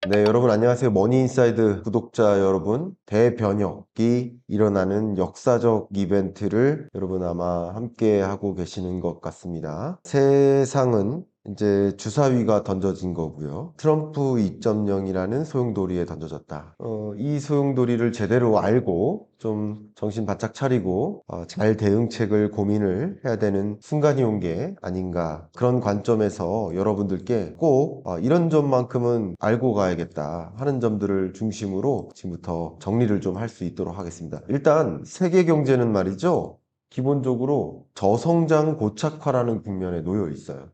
네, 여러분 안녕하세요. 머니인사이드 구독자 여러분, 대변혁이 일어나는 역사적 이벤트를 여러분 아마 함께 하고 계시는 것 같습니다. 세상은 이제 주사위가 던져진 거고요. 트럼프 2.0이라는 소용돌이에 던져졌다. 이 소용돌이를 제대로 알고 좀 정신 바짝 차리고 잘 대응책을 고민을 해야 되는 순간이 온 게 아닌가, 그런 관점에서 여러분들께 꼭 이런 점만큼은 알고 가야겠다 하는 점들을 중심으로 지금부터 정리를 좀 할 수 있도록 하겠습니다. 일단 세계 경제는 말이죠, 기본적으로 저성장 고착화라는 국면에 놓여 있어요.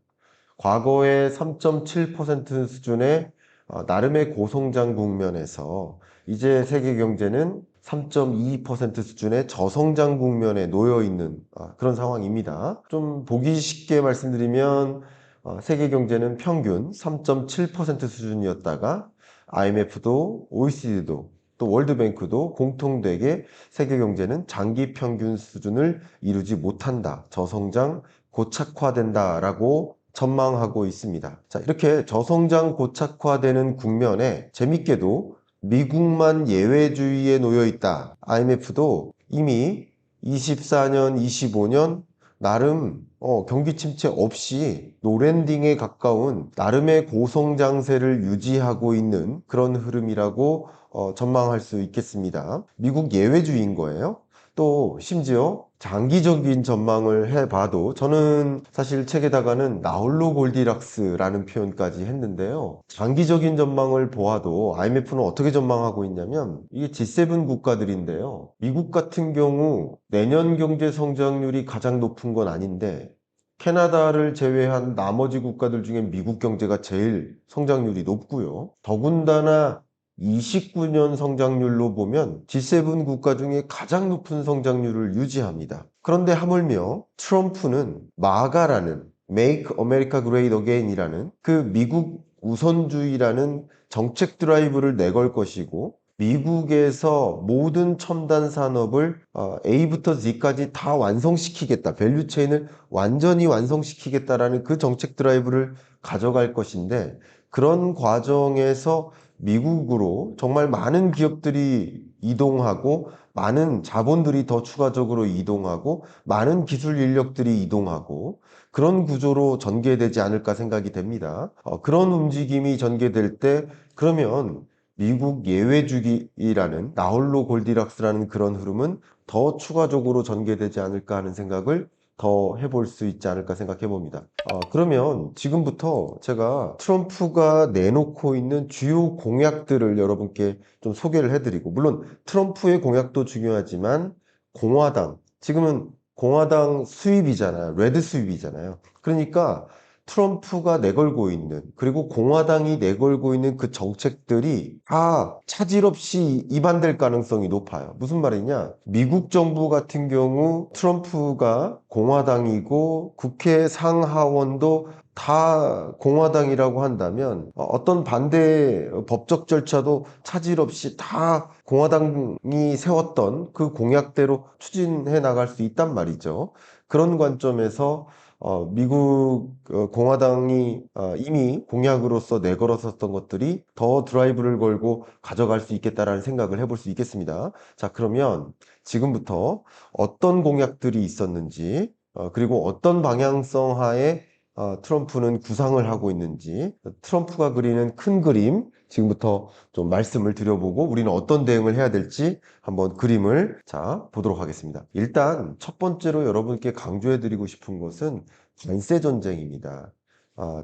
과거의 3.7% 수준의 나름의 고성장 국면에서 이제 세계 경제는 3.2% 수준의 저성장 국면에 놓여 있는 그런 상황입니다. 좀 보기 쉽게 말씀드리면 세계 경제는 평균 3.7% 수준이었다가 IMF도 OECD도 또 월드뱅크도 공통되게 세계 경제는 장기 평균 수준을 이루지 못한다, 저성장 고착화된다라고 전망하고 있습니다. 자, 이렇게 저성장 고착화되는 국면에 재밌게도 미국만 예외주의에 놓여 있다. IMF도 이미 24년, 25년 나름 경기 침체 없이 노랜딩에 가까운 나름의 고성장세를 유지하고 있는 그런 흐름이라고 전망할 수 있겠습니다. 미국 예외주의인 거예요. 또 심지어 장기적인 전망을 해봐도, 저는 사실 책에다가는 나홀로 골디락스라는 표현까지 했는데요. 장기적인 전망을 보아도 IMF는 어떻게 전망하고 있냐면, 이게 G7 국가들인데요. 미국 같은 경우 내년 경제 성장률이 가장 높은 건 아닌데, 캐나다를 제외한 나머지 국가들 중에 미국 경제가 제일 성장률이 높고요. 더군다나 29년 성장률로 보면 G7 국가 중에 가장 높은 성장률을 유지합니다. 그런데 하물며 트럼프는 마가라는 Make America Great Again이라는 그 미국 우선주의라는 정책 드라이브를 내걸 것이고, 미국에서 모든 첨단 산업을 A부터 Z까지 다 완성시키겠다, 밸류체인을 완전히 완성시키겠다라는 그 정책 드라이브를 가져갈 것인데, 그런 과정에서 미국으로 정말 많은 기업들이 이동하고, 많은 자본들이 더 추가적으로 이동하고, 많은 기술 인력들이 이동하고, 그런 구조로 전개되지 않을까 생각이 됩니다. 그런 움직임이 전개될 때, 그러면 미국 예외주기라는 나홀로 골디락스라는 그런 흐름은 더 추가적으로 전개되지 않을까 하는 생각을 더 해볼 수 있지 않을까 생각해 봅니다. 그러면 지금부터 제가 트럼프가 내놓고 있는 주요 공약들을 여러분께 좀 소개를 해드리고, 물론 트럼프의 공약도 중요하지만 지금은 공화당 수입이잖아요. 레드 수입이잖아요. 그러니까 트럼프가 내걸고 있는, 그리고 공화당이 내걸고 있는 그 정책들이 다 차질 없이 이반될 가능성이 높아요. 무슨 말이냐? 미국 정부 같은 경우 트럼프가 공화당이고 국회 상하원도 다 공화당이라고 한다면, 어떤 반대 법적 절차도 차질 없이 다 공화당이 세웠던 그 공약대로 추진해 나갈 수 있단 말이죠. 그런 관점에서 미국 공화당이 이미 공약으로서 내걸었었던 것들이 더 드라이브를 걸고 가져갈 수 있겠다라는 생각을 해볼 수 있겠습니다. 자, 그러면 지금부터 어떤 공약들이 있었는지, 그리고 어떤 방향성 하에 트럼프는 구상을 하고 있는지, 트럼프가 그리는 큰 그림 지금부터 좀 말씀을 드려보고, 우리는 어떤 대응을 해야 될지 한번 그림을 보도록 하겠습니다. 일단 첫 번째로 여러분께 강조해드리고 싶은 것은 관세 전쟁입니다.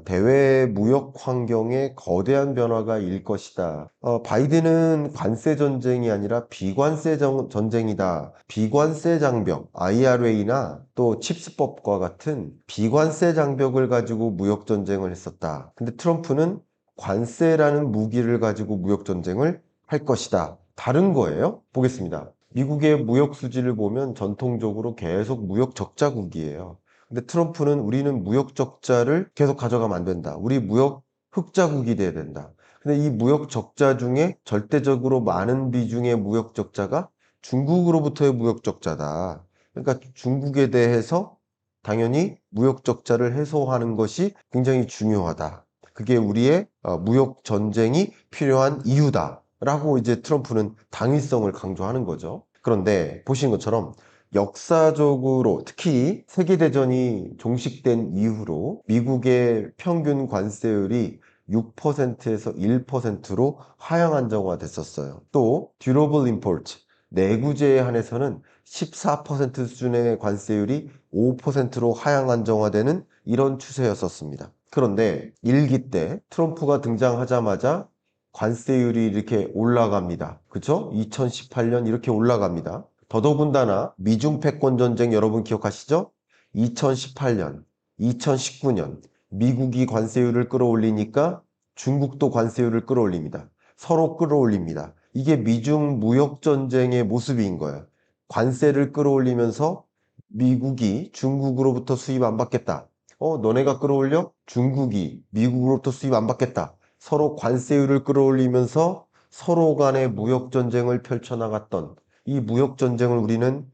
대외 무역 환경에 거대한 변화가 일 것이다. 바이든은 관세 전쟁이 아니라 비관세 전쟁이다. 비관세 장벽, IRA나 또 칩스법과 같은 비관세 장벽을 가지고 무역 전쟁을 했었다. 근데 트럼프는 관세라는 무기를 가지고 무역 전쟁을 할 것이다. 다른 거예요. 보겠습니다. 미국의 무역 수지를 보면 전통적으로 계속 무역 적자국이에요. 근데 트럼프는 우리는 무역 적자를 계속 가져가면 안 된다, 우리 무역 흑자국이 돼야 된다. 근데 이 무역 적자 중에 절대적으로 많은 비중의 무역 적자가 중국으로부터의 무역 적자다. 그러니까 중국에 대해서 당연히 무역 적자를 해소하는 것이 굉장히 중요하다. 그게 우리의 무역 전쟁이 필요한 이유다라고 이제 트럼프는 당위성을 강조하는 거죠. 그런데 보시는 것처럼 역사적으로 특히 세계대전이 종식된 이후로 미국의 평균 관세율이 6%에서 1%로 하향 안정화됐었어요. 또 듀러블 임포트, 내구재에 한해서는 14% 수준의 관세율이 5%로 하향 안정화되는 이런 추세였었습니다. 그런데 1기 때 트럼프가 등장하자마자 관세율이 이렇게 올라갑니다. 그쵸? 2018년 이렇게 올라갑니다. 더더군다나 미중 패권 전쟁 여러분 기억하시죠? 2018년, 2019년 미국이 관세율을 끌어올리니까 중국도 관세율을 끌어올립니다. 서로 끌어올립니다. 이게 미중 무역 전쟁의 모습인 거예요. 관세를 끌어올리면서 미국이 중국으로부터 수입 안 받겠다. 너네가 끌어올려? 중국이 미국으로부터 수입 안 받겠다. 서로 관세율을 끌어올리면서 서로 간의 무역 전쟁을 펼쳐나갔던 이 무역 전쟁을 우리는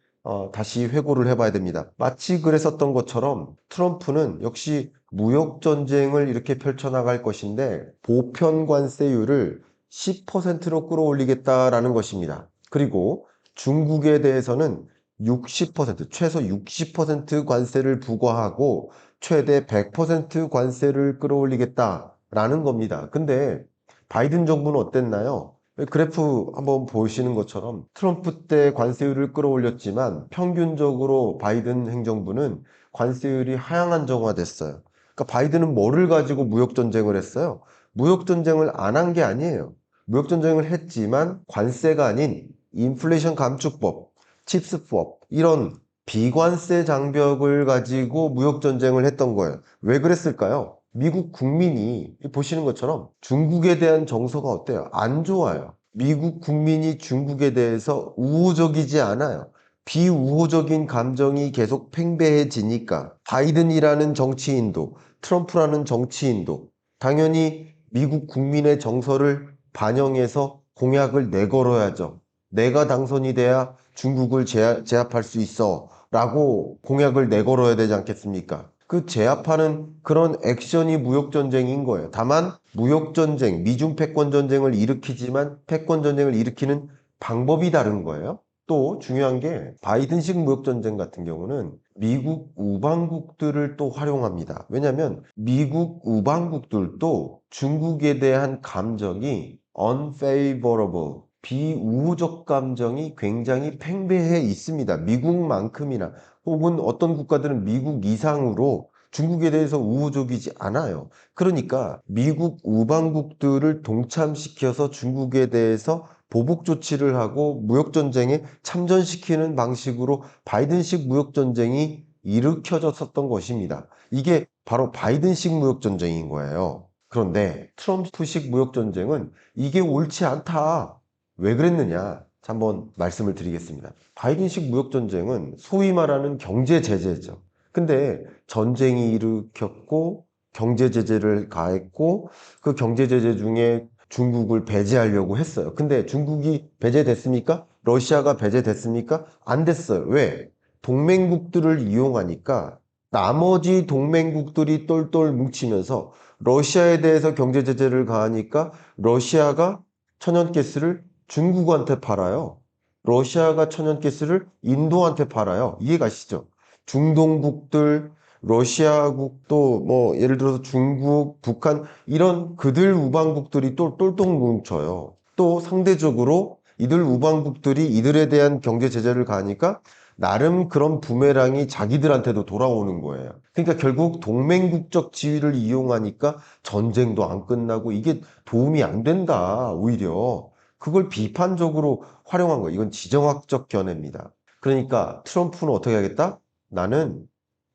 다시 회고를 해봐야 됩니다. 마치 그랬었던 것처럼 트럼프는 역시 무역 전쟁을 이렇게 펼쳐나갈 것인데 보편 관세율을 10%로 끌어올리겠다라는 것입니다. 그리고 중국에 대해서는 60%, 최소 60% 관세를 부과하고 최대 100% 관세를 끌어올리겠다라는 겁니다. 근데 바이든 정부는 어땠나요? 그래프 한번 보시는 것처럼 트럼프 때 관세율을 끌어올렸지만 평균적으로 바이든 행정부는 관세율이 하향 안정화됐어요. 그러니까 바이든은 뭐를 가지고 무역 전쟁을 했어요? 무역 전쟁을 안 한 게 아니에요. 무역 전쟁을 했지만 관세가 아닌 인플레이션 감축법, 칩스법 이런 비관세 장벽을 가지고 무역 전쟁을 했던 거예요. 왜 그랬을까요? 미국 국민이 보시는 것처럼 중국에 대한 정서가 어때요? 안 좋아요. 미국 국민이 중국에 대해서 우호적이지 않아요. 비우호적인 감정이 계속 팽배해지니까 바이든이라는 정치인도 트럼프라는 정치인도 당연히 미국 국민의 정서를 반영해서 공약을 내걸어야죠. 내가 당선이 돼야 중국을 제압할 수 있어 라고 공약을 내걸어야 되지 않겠습니까? 그 제압하는 그런 액션이 무역전쟁인 거예요. 다만 무역전쟁, 미중 패권전쟁을 일으키지만 패권전쟁을 일으키는 방법이 다른 거예요. 또 중요한 게 바이든식 무역전쟁 같은 경우는 미국 우방국들을 또 활용합니다. 왜냐하면 미국 우방국들도 중국에 대한 감정이 unfavorable, 비우호적 감정이 굉장히 팽배해 있습니다. 미국만큼이나 혹은 어떤 국가들은 미국 이상으로 중국에 대해서 우호적이지 않아요. 그러니까 미국 우방국들을 동참시켜서 중국에 대해서 보복 조치를 하고 무역전쟁에 참전시키는 방식으로 바이든식 무역전쟁이 일으켜졌었던 것입니다. 이게 바로 바이든식 무역전쟁인 거예요. 그런데 트럼프식 무역전쟁은 이게 옳지 않다. 왜 그랬느냐? 한번 말씀을 드리겠습니다. 바이든식 무역전쟁은 소위 말하는 경제 제재죠. 근데 전쟁이 일으켰고 경제 제재를 가했고 그 경제 제재 중에 중국을 배제하려고 했어요. 근데 중국이 배제됐습니까? 러시아가 배제됐습니까? 안 됐어요. 왜? 동맹국들을 이용하니까 나머지 동맹국들이 똘똘 뭉치면서 러시아에 대해서 경제 제재를 가하니까 러시아가 천연가스를 중국한테 팔아요. 러시아가 천연가스를 인도한테 팔아요. 이해가시죠? 중동국들, 러시아국도 뭐 예를 들어서 중국, 북한 이런 그들 우방국들이 또 똘똘 뭉쳐요. 또 상대적으로 이들 우방국들이 이들에 대한 경제 제재를 가하니까 나름 그런 부메랑이 자기들한테도 돌아오는 거예요. 그러니까 결국 동맹국적 지위를 이용하니까 전쟁도 안 끝나고 이게 도움이 안 된다, 오히려. 그걸 비판적으로 활용한 거예요. 이건 지정학적 견해입니다. 그러니까 트럼프는 어떻게 하겠다? 나는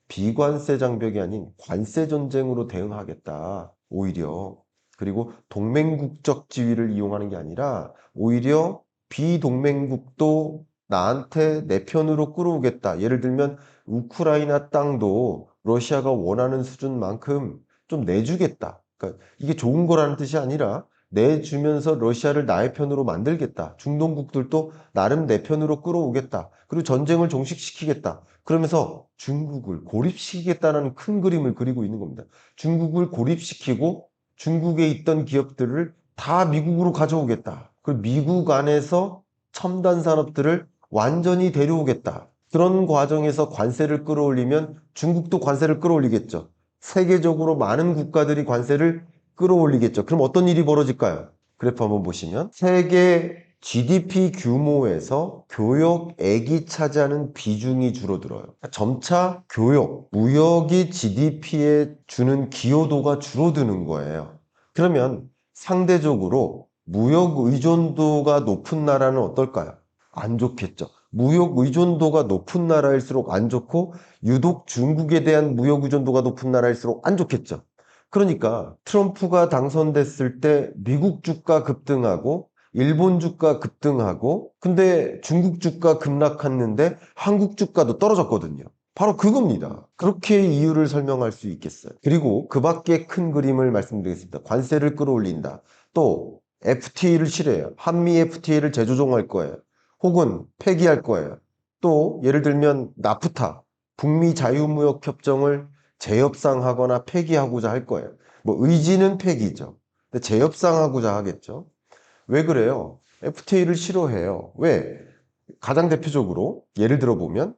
비관세 장벽이 아닌 관세 전쟁으로 대응하겠다. 오히려. 그리고 동맹국적 지위를 이용하는 게 아니라 오히려 비동맹국도 나한테 내 편으로 끌어오겠다. 예를 들면 우크라이나 땅도 러시아가 원하는 수준만큼 좀 내주겠다. 그러니까 이게 좋은 거라는 뜻이 아니라 내주면서 러시아를 나의 편으로 만들겠다. 중동국들도 나름 내 편으로 끌어오겠다. 그리고 전쟁을 종식시키겠다. 그러면서 중국을 고립시키겠다는 큰 그림을 그리고 있는 겁니다. 중국을 고립시키고 중국에 있던 기업들을 다 미국으로 가져오겠다. 그리고 미국 안에서 첨단 산업들을 완전히 데려오겠다. 그런 과정에서 관세를 끌어올리면 중국도 관세를 끌어올리겠죠. 세계적으로 많은 국가들이 관세를 끌어올리겠죠. 그럼 어떤 일이 벌어질까요? 그래프 한번 보시면 세계 GDP 규모에서 교역액이 차지하는 비중이 줄어들어요. 점차 교역, 무역이 GDP에 주는 기여도가 줄어드는 거예요. 그러면 상대적으로 무역 의존도가 높은 나라는 어떨까요? 안 좋겠죠. 무역 의존도가 높은 나라일수록 안 좋고 유독 중국에 대한 무역 의존도가 높은 나라일수록 안 좋겠죠. 그러니까 트럼프가 당선됐을 때 미국 주가 급등하고 일본 주가 급등하고 근데 중국 주가 급락했는데 한국 주가도 떨어졌거든요. 바로 그겁니다. 그렇게 이유를 설명할 수 있겠어요. 그리고 그 밖에 큰 그림을 말씀드리겠습니다. 관세를 끌어올린다. 또 FTA를 실해요. 한미 FTA를 재조정할 거예요. 혹은 폐기할 거예요. 또 예를 들면 나프타, 북미 자유무역협정을 재협상하거나 폐기하고자 할 거예요. 뭐 의지는 폐기죠. 근데 재협상하고자 하겠죠. 왜 그래요? FTA를 싫어해요. 왜? 가장 대표적으로 예를 들어보면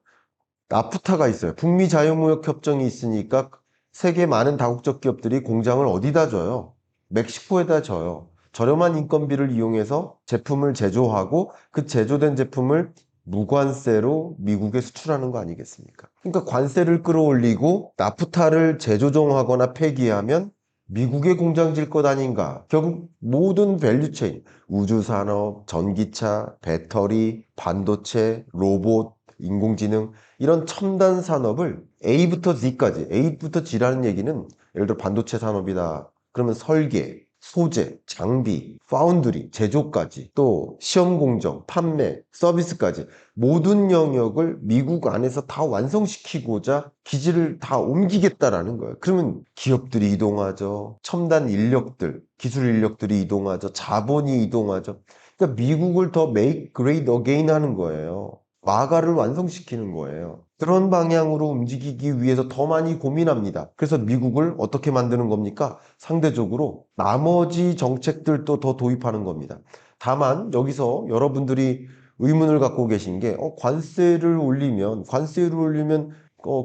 나프타가 있어요. 북미 자유무역협정이 있으니까 세계 많은 다국적 기업들이 공장을 어디다 줘요? 멕시코에다 줘요. 저렴한 인건비를 이용해서 제품을 제조하고 그 제조된 제품을 무관세로 미국에 수출하는 거 아니겠습니까? 그러니까 관세를 끌어올리고 나프타를 재조정하거나 폐기하면 미국의 공장 질 것 아닌가? 결국 모든 밸류체인, 우주산업, 전기차, 배터리, 반도체, 로봇, 인공지능 이런 첨단 산업을 A부터 Z까지, A부터 G라는 얘기는 예를 들어 반도체 산업이다. 그러면 설계, 소재, 장비, 파운드리, 제조까지 또 시험 공정, 판매, 서비스까지 모든 영역을 미국 안에서 다 완성시키고자 기지를 다 옮기겠다라는 거예요. 그러면 기업들이 이동하죠. 첨단 인력들, 기술 인력들이 이동하죠. 자본이 이동하죠. 그러니까 미국을 더 make great again 하는 거예요. 마가를 완성시키는 거예요. 그런 방향으로 움직이기 위해서 더 많이 고민합니다. 그래서 미국을 어떻게 만드는 겁니까? 상대적으로 나머지 정책들도 더 도입하는 겁니다. 다만 여기서 여러분들이 의문을 갖고 계신 게 관세를 올리면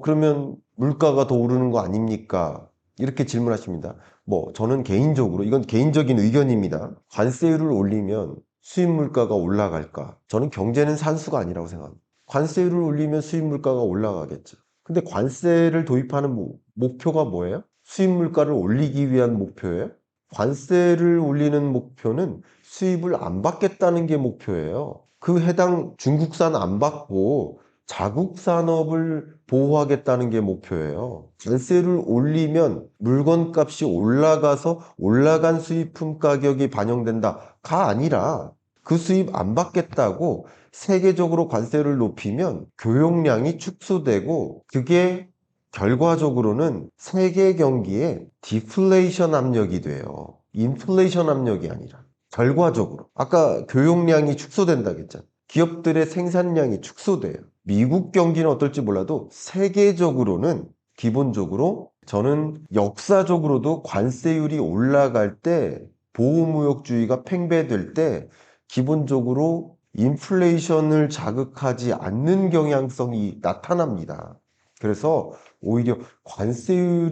그러면 물가가 더 오르는 거 아닙니까? 이렇게 질문하십니다. 뭐 저는 개인적으로 이건 개인적인 의견입니다. 관세율을 올리면 수입 물가가 올라갈까? 저는 경제는 산수가 아니라고 생각합니다. 관세율을 올리면 수입 물가가 올라가겠죠. 근데 관세를 도입하는 목표가 뭐예요? 수입 물가를 올리기 위한 목표예요? 관세를 올리는 목표는 수입을 안 받겠다는 게 목표예요. 그 해당 중국산 안 받고 자국 산업을 보호하겠다는 게 목표예요. 관세를 올리면 물건 값이 올라가서 올라간 수입품 가격이 반영된다가 아니라 그 수입 안 받겠다고 세계적으로 관세를 높이면 교역량이 축소되고 그게 결과적으로는 세계 경기에 디플레이션 압력이 돼요. 인플레이션 압력이 아니라. 결과적으로. 아까 교역량이 축소된다고 했잖아요. 기업들의 생산량이 축소돼요. 미국 경기는 어떨지 몰라도 세계적으로는 기본적으로 저는 역사적으로도 관세율이 올라갈 때 보호무역주의가 팽배될 때 기본적으로 인플레이션을 자극하지 않는 경향성이 나타납니다. 그래서 오히려 관세율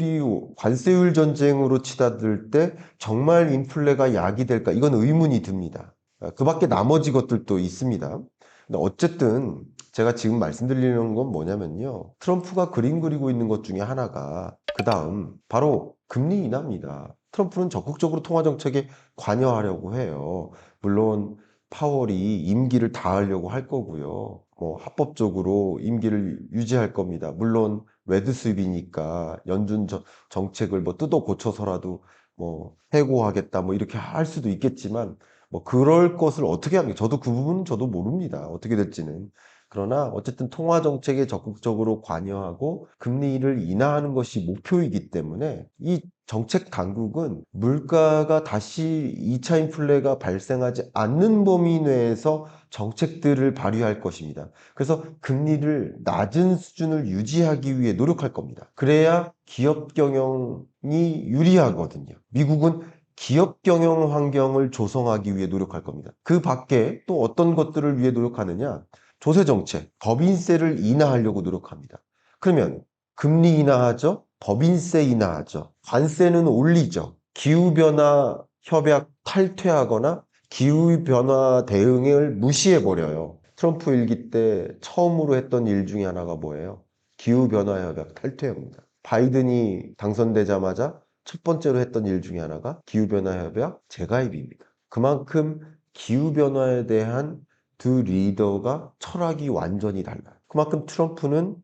전쟁으로 치닫을 때 정말 인플레가 약이 될까? 이건 의문이 듭니다. 그 밖에 나머지 것들도 있습니다. 근데 어쨌든 제가 지금 말씀드리는 건 뭐냐면요. 트럼프가 그림 그리고 있는 것 중에 하나가 그 다음 바로 금리 인하입니다. 트럼프는 적극적으로 통화 정책에 관여하려고 해요. 물론 파월이 임기를 다하려고 할 거고요. 뭐 합법적으로 임기를 유지할 겁니다. 물론 외드 수입이니까 연준 정책을 뭐 뜯어 고쳐서라도 뭐 해고하겠다 뭐 이렇게 할 수도 있겠지만 뭐 그럴 것을 어떻게 합니까? 저도 그 부분은 저도 모릅니다. 어떻게 될지는. 그러나 어쨌든 통화 정책에 적극적으로 관여하고 금리를 인하하는 것이 목표이기 때문에 이 정책 당국은 물가가 다시 2차 인플레가 발생하지 않는 범위 내에서 정책들을 발휘할 것입니다. 그래서 금리를 낮은 수준을 유지하기 위해 노력할 겁니다. 그래야 기업 경영 유리하거든요. 미국은 기업 경영 환경을 조성하기 위해 노력할 겁니다. 그 밖에 또 어떤 것들을 위해 노력하느냐? 조세 정책, 법인세를 인하하려고 노력합니다. 그러면 금리 인하하죠? 법인세 인하하죠? 관세는 올리죠? 기후변화 협약 탈퇴하거나 기후변화 대응을 무시해버려요. 트럼프 일기 때 처음으로 했던 일 중에 하나가 뭐예요? 기후변화 협약 탈퇴입니다. 바이든이 당선되자마자 첫 번째로 했던 일 중에 하나가 기후변화 협약 재가입입니다. 그만큼 기후변화에 대한 두 리더가 철학이 완전히 달라요. 그만큼 트럼프는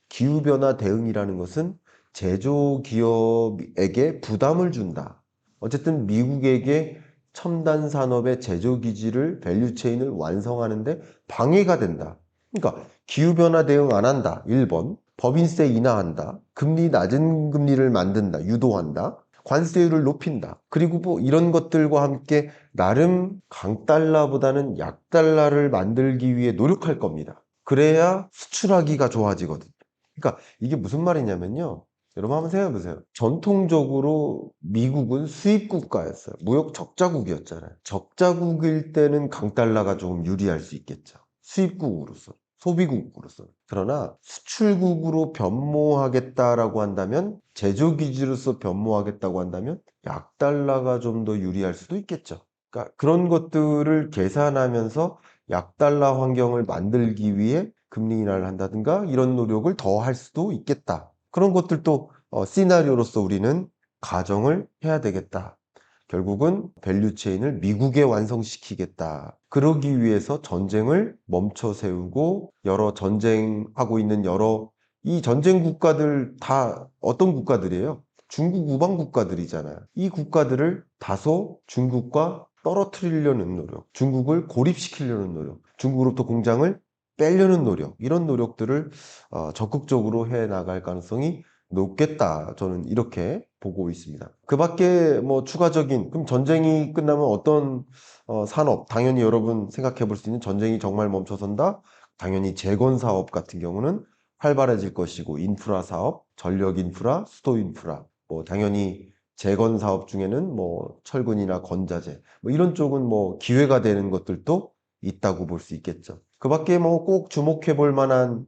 기후변화 대응이라는 것은 제조기업에게 부담을 준다. 어쨌든 미국에게 첨단 산업의 제조기지를 밸류체인을 완성하는데 방해가 된다. 그러니까 기후변화 대응 안 한다. 1번. 법인세 인하한다. 금리 낮은 금리를 만든다. 유도한다. 관세율을 높인다. 그리고 뭐 이런 것들과 함께 나름 강달러보다는 약달러를 만들기 위해 노력할 겁니다. 그래야 수출하기가 좋아지거든요. 그러니까 이게 무슨 말이냐면요. 여러분 한번 생각해 보세요. 전통적으로 미국은 수입 국가였어요. 무역 적자국이었잖아요. 적자국일 때는 강달러가 조금 유리할 수 있겠죠. 수입국으로서, 소비국으로서. 그러나 수출국으로 변모하겠다라고 한다면, 제조기지로서 변모하겠다고 한다면 약달러가 좀 더 유리할 수도 있겠죠. 그러니까 그런 것들을 계산하면서 약달러 환경을 만들기 위해 금리 인하를 한다든가 이런 노력을 더 할 수도 있겠다. 그런 것들도 시나리오로서 우리는 가정을 해야 되겠다. 결국은 밸류체인을 미국에 완성시키겠다. 그러기 위해서 전쟁을 멈춰 세우고 여러 전쟁하고 있는 여러 이 전쟁 국가들 다 어떤 국가들이에요? 중국 우방 국가들이잖아요. 이 국가들을 다소 중국과 떨어뜨리려는 노력, 중국을 고립시키려는 노력, 중국으로부터 공장을 빼려는 노력, 이런 노력들을 적극적으로 해 나갈 가능성이 높겠다. 저는 이렇게 보고 있습니다. 그 밖에 뭐 추가적인, 그럼 전쟁이 끝나면 어떤 산업, 당연히 여러분 생각해 볼 수 있는 전쟁이 정말 멈춰선다? 당연히 재건 사업 같은 경우는 활발해질 것이고, 인프라 사업, 전력 인프라, 수도 인프라, 뭐 당연히 재건 사업 중에는 뭐 철근이나 건자재, 뭐 이런 쪽은 뭐 기회가 되는 것들도 있다고 볼 수 있겠죠. 그 밖에 뭐 꼭 주목해 볼 만한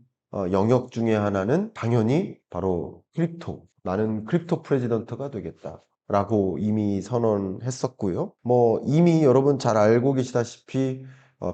영역 중에 하나는 당연히 바로 크립토. 나는 크립토 프레지던트가 되겠다. 라고 이미 선언했었고요. 뭐 이미 여러분 잘 알고 계시다시피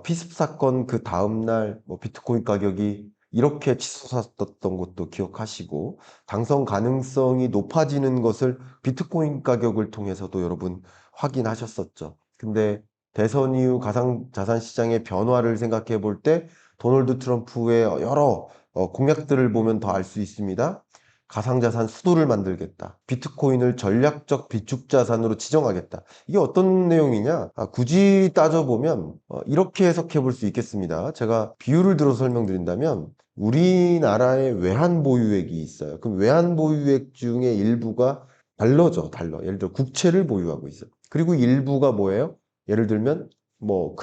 피습 사건 그 다음날 뭐 비트코인 가격이 이렇게 치솟았던 것도 기억하시고 당선 가능성이 높아지는 것을 비트코인 가격을 통해서도 여러분 확인하셨었죠. 근데 대선 이후 가상자산 시장의 변화를 생각해 볼 때 도널드 트럼프의 여러 공약들을 보면 더 알 수 있습니다. 가상자산 수도를 만들겠다. 비트코인을 전략적 비축자산으로 지정하겠다. 이게 어떤 내용이냐? 굳이 따져보면 이렇게 해석해 볼 수 있겠습니다. 제가 비유를 들어 설명드린다면 우리나라의 외환 보유액이 있어요. 그럼 외환 보유액 중에 일부가 달러죠, 달러. 예를 들어 국채를 보유하고 있어요. 그리고 일부가 뭐예요? 예를 들면 뭐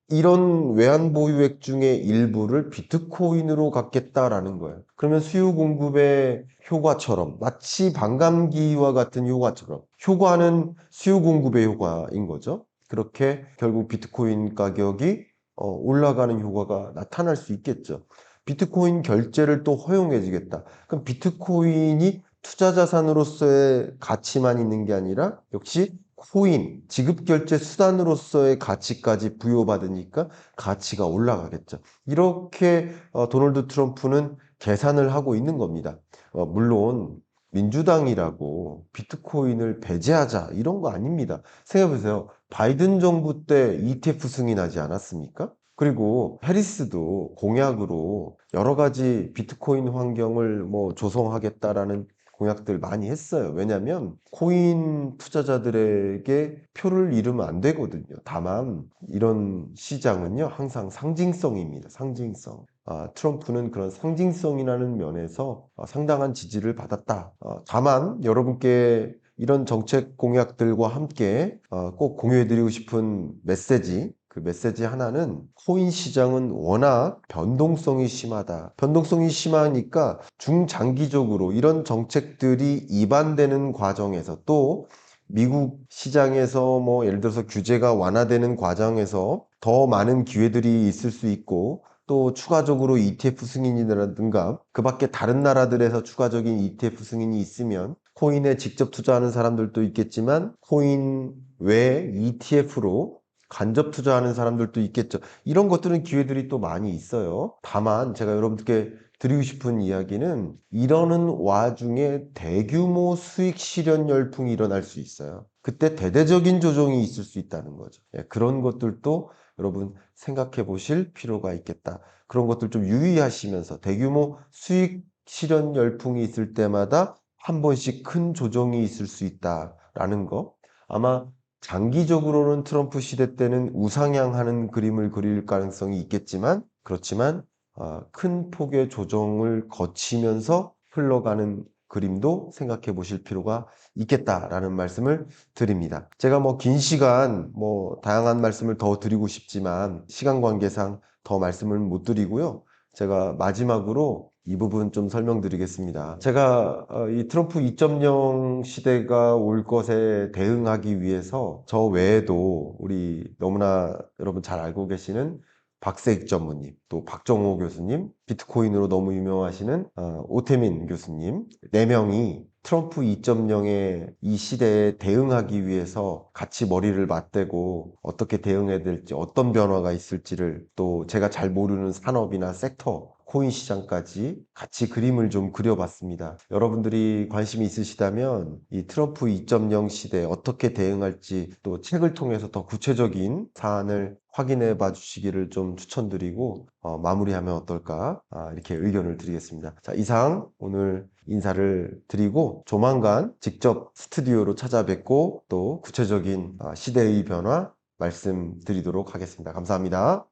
이런 외환 보유액 중에 일부를 비트코인으로 갖겠다라는 거예요. 그러면 수요 공급의 효과처럼 마치 반감기와 같은 효과처럼 효과는 수요 공급의 효과인 거죠. 그렇게 결국 비트코인 가격이 올라가는 효과가 나타날 수 있겠죠. 비트코인 결제를 또 허용해주겠다. 그럼 비트코인이 투자 자산으로서의 가치만 있는 게 아니라 역시 코인, 지급결제 수단으로서의 가치까지 부여받으니까 가치가 올라가겠죠. 이렇게 도널드 트럼프는 계산을 하고 있는 겁니다. 물론 민주당이라고 비트코인을 배제하자 이런 거 아닙니다. 생각해보세요. 바이든 정부 때 ETF 승인하지 않았습니까? 그리고 해리스도 공약으로 여러 가지 비트코인 환경을 뭐 조성하겠다라는 공약들 많이 했어요. 왜냐하면 코인 투자자들에게 표를 잃으면 안 되거든요. 다만 이런 시장은요 항상 상징성입니다. 상징성. 트럼프는 그런 상징성이라는 면에서 상당한 지지를 받았다. 다만 여러분께 이런 정책 공약들과 함께 꼭 공유해드리고 싶은 메시지, 그 메시지 하나는 코인 시장은 워낙 변동성이 심하다. 변동성이 심하니까 중장기적으로 이런 정책들이 입안되는 과정에서 또 미국 시장에서 뭐 예를 들어서 규제가 완화되는 과정에서 더 많은 기회들이 있을 수 있고 또 추가적으로 ETF 승인이라든가 그 밖에 다른 나라들에서 추가적인 ETF 승인이 있으면 코인에 직접 투자하는 사람들도 있겠지만 코인 외 ETF로 간접 투자하는 사람들도 있겠죠. 이런 것들은 기회들이 또 많이 있어요. 다만 제가 여러분들께 드리고 싶은 이야기는 이러는 와중에 대규모 수익 실현 열풍이 일어날 수 있어요. 그때 대대적인 조정이 있을 수 있다는 거죠. 예, 그런 것들도 여러분 생각해 보실 필요가 있겠다. 그런 것들 좀 유의하시면서 대규모 수익 실현 열풍이 있을 때마다 한 번씩 큰 조정이 있을 수 있다라는 거. 아마 장기적으로는 트럼프 시대 때는 우상향하는 그림을 그릴 가능성이 있겠지만 그렇지만 큰 폭의 조정을 거치면서 흘러가는 그림도 생각해 보실 필요가 있겠다라는 말씀을 드립니다. 제가 뭐 긴 시간 다양한 말씀을 더 드리고 싶지만 시간 관계상 더 말씀을 못 드리고요. 제가 마지막으로 이 부분 좀 설명드리겠습니다. 제가 이 트럼프 2.0 시대가 올 것에 대응하기 위해서 저 외에도 우리 너무나 여러분 잘 알고 계시는 박세익 전무님, 또 박정호 교수님, 비트코인으로 너무 유명하시는 오태민 교수님 4명이 트럼프 2.0의 이 시대에 대응하기 위해서 같이 머리를 맞대고 어떻게 대응해야 될지 어떤 변화가 있을지를 또 제가 잘 모르는 산업이나 섹터 코인 시장까지 같이 그림을 좀 그려봤습니다. 여러분들이 관심이 있으시다면 이 트럼프 2.0 시대에 어떻게 대응할지 또 책을 통해서 더 구체적인 사안을 확인해 봐 주시기를 좀 추천드리고 마무리하면 어떨까 이렇게 의견을 드리겠습니다. 자, 이상 오늘 인사를 드리고 조만간 직접 스튜디오로 찾아뵙고 또 구체적인 시대의 변화 말씀드리도록 하겠습니다. 감사합니다.